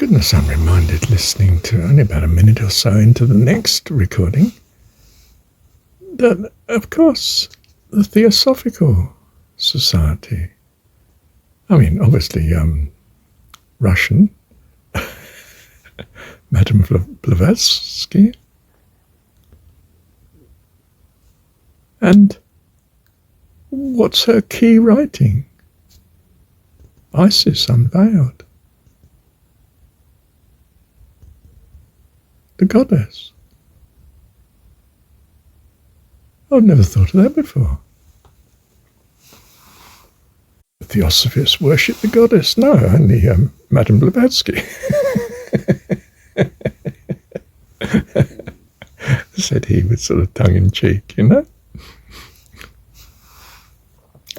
Goodness, I'm reminded listening to only about a minute or so into the next recording that, of course, the Theosophical Society, obviously Russian, Madame Blavatsky, and what's her key writing? Isis Unveiled. The goddess. I've never thought of that before. The Theosophists worship the goddess. No, only Madame Blavatsky. Said he with sort of tongue-in-cheek,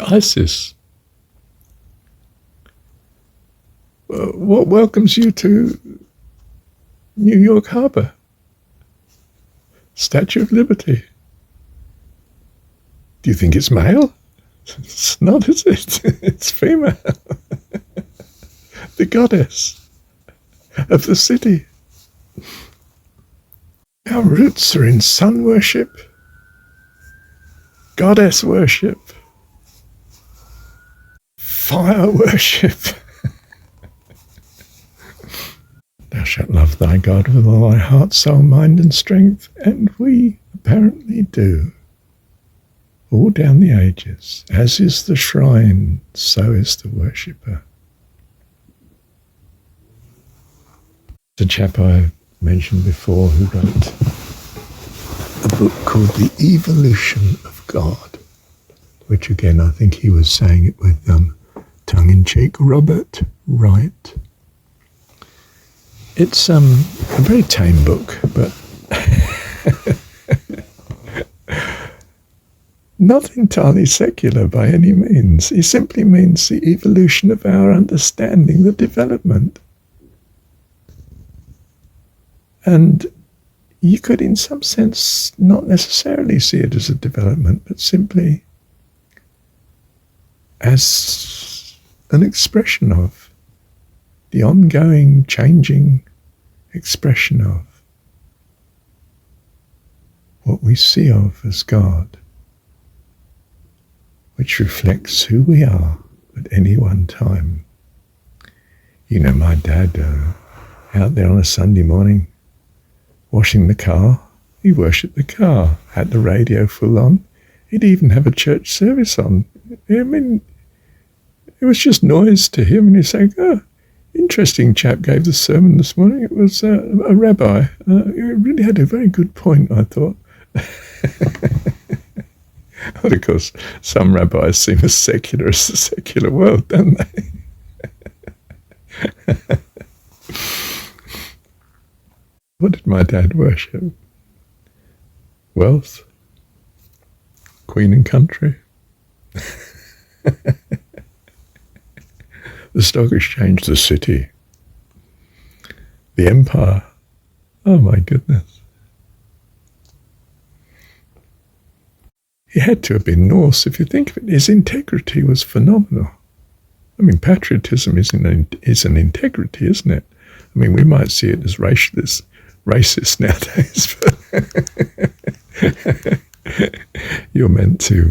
Isis. What welcomes you to New York Harbor? Statue of Liberty. Do you think it's male? It's not, is it? It's female. The goddess of the city. Our roots are in sun worship, goddess worship, fire worship. Thou shalt love thy God with all thy heart, soul, mind and strength. And we apparently do. All down the ages. As is the shrine, so is the worshipper. The chap I mentioned before who wrote a book called The Evolution of God, which again I think he was saying it with tongue-in-cheek, Robert Wright. It's a very tame book, but not entirely secular by any means. He simply means the evolution of our understanding, the development. And you could, in some sense, not necessarily see it as a development, but simply as an expression of the ongoing, changing expression of what we see of as God, which reflects who we are at any one time. My dad, out there on a Sunday morning, washing the car, he worshipped the car, had the radio full on. He'd even have a church service on. It was just noise to him, and he'd say, interesting chap gave the sermon this morning. It was a rabbi. He really had a very good point, I thought. But of course, some rabbis seem as secular as the secular world, don't they? What did my dad worship? Wealth? Queen and country? The stock exchange, the city, the empire. Oh my goodness. He had to have been Norse. If you think of it, his integrity was phenomenal. Patriotism is an integrity, isn't it? We might see it as racist nowadays, but you're meant to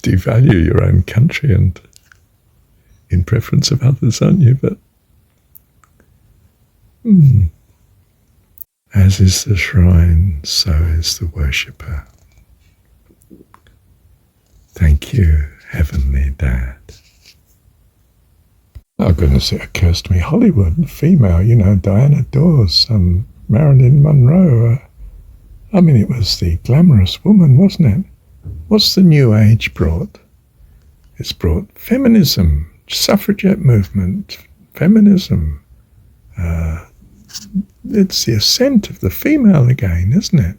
devalue your own country and in preference of others, aren't you? But as is the shrine, so is the worshipper. Thank you, Heavenly Dad. Oh goodness, it occurs to me, Hollywood, female, Diana Dawes, Marilyn Monroe. It was the glamorous woman, wasn't it? What's the new age brought? It's brought feminism, suffragette movement, feminism. It's the ascent of the female again, isn't it?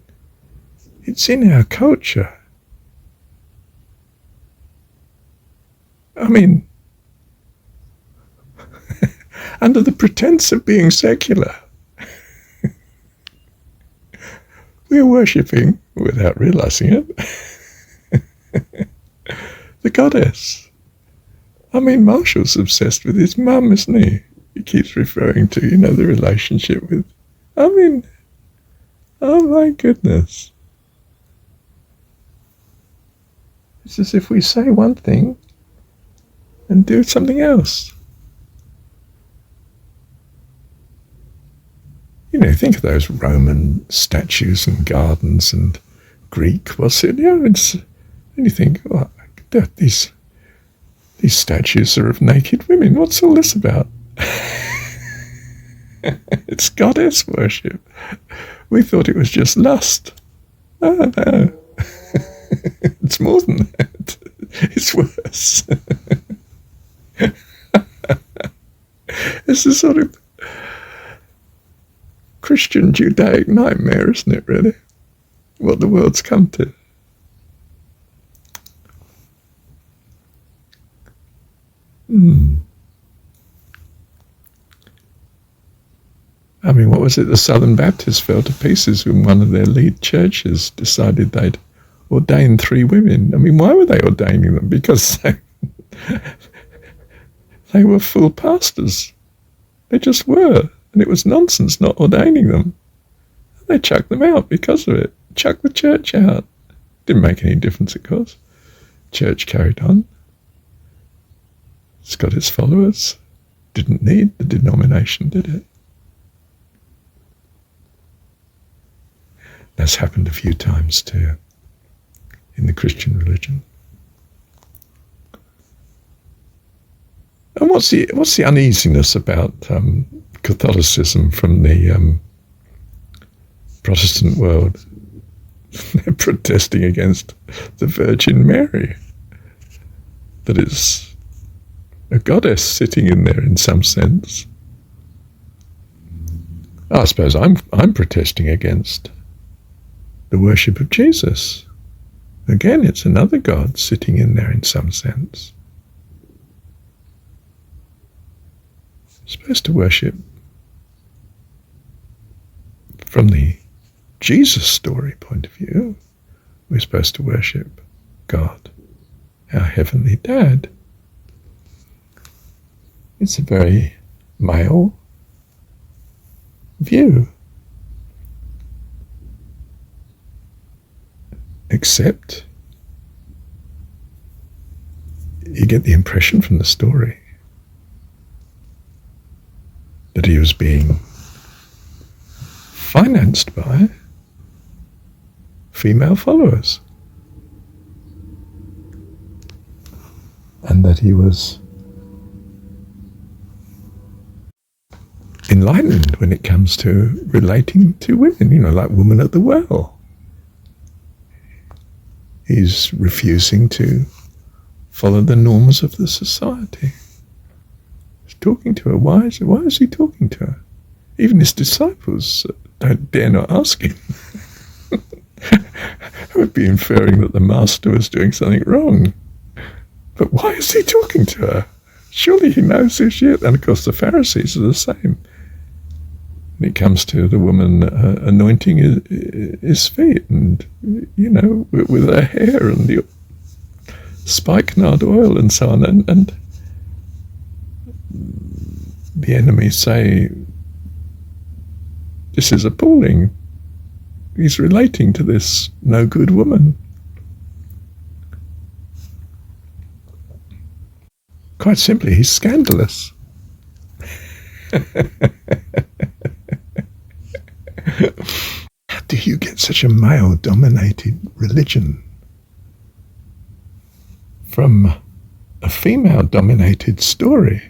It's in our culture. Under the pretense of being secular, we are worshipping, without realizing it, the goddess. Marshall's obsessed with his mum, isn't he? He keeps referring to, the relationship with, oh my goodness. It's as if we say one thing and do something else. Think of those Roman statues and gardens and Greek. And you think, these statues are of naked women. What's all this about? It's goddess worship. We thought it was just lust. Oh, no. It's more than that. It's worse. It's a sort of Christian Judaic nightmare, isn't it, really? What the world's come to. What was it? The Southern Baptists fell to pieces when one of their lead churches decided they'd ordain 3 women. Why were they ordaining them? Because they were full pastors. They just were. And it was nonsense not ordaining them. They chucked them out because of it. Chucked the church out. Didn't make any difference, of course. Church carried on. It's got its followers. Didn't need the denomination, did it? That's happened a few times too in the Christian religion. And what's the uneasiness about Catholicism from the Protestant world? They're protesting against the Virgin Mary. That is a goddess sitting in there in some sense. I suppose I'm protesting against the worship of Jesus. Again, it's another God sitting in there in some sense. We're supposed to worship from the Jesus story point of view. We're supposed to worship God, our Heavenly Dad. It's a very male view. Except you get the impression from the story that he was being financed by female followers, and that he was enlightened when it comes to relating to women, like woman at the well. He's refusing to follow the norms of the society. He's talking to her. Why is he talking to her? Even his disciples don't dare not ask him. I would be inferring that the master was doing something wrong. But why is he talking to her? Surely he knows who she is. And of course the Pharisees are the same. When it comes to the woman anointing his feet and, with her hair and the spikenard oil and so on. And the enemies say, this is appalling. He's relating to this no good woman. Quite simply, he's scandalous. How do you get such a male-dominated religion from a female-dominated story?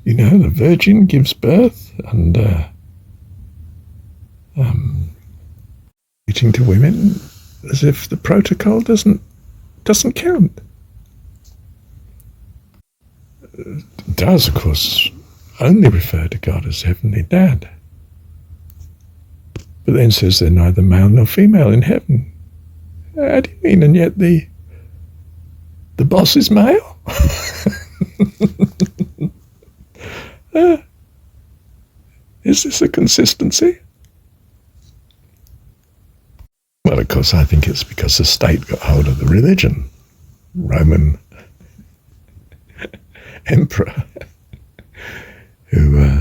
The Virgin gives birth and eating to women as if the protocol doesn't count. It does, of course, only refer to God as Heavenly Dad. But then says they're neither male nor female in heaven. How do you mean? And yet the boss is male? Is this a consistency? Well, of course, I think it's because the state got hold of the religion. Roman emperor who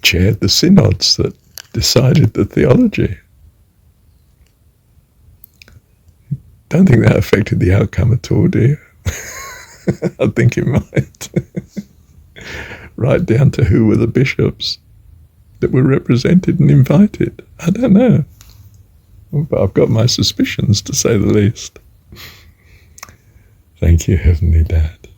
chaired the synods that decided the theology. Don't think that affected the outcome at all, do you? I think it might. Right down to who were the bishops that were represented and invited. I don't know. But I've got my suspicions, to say the least. Thank you, Heavenly Dad.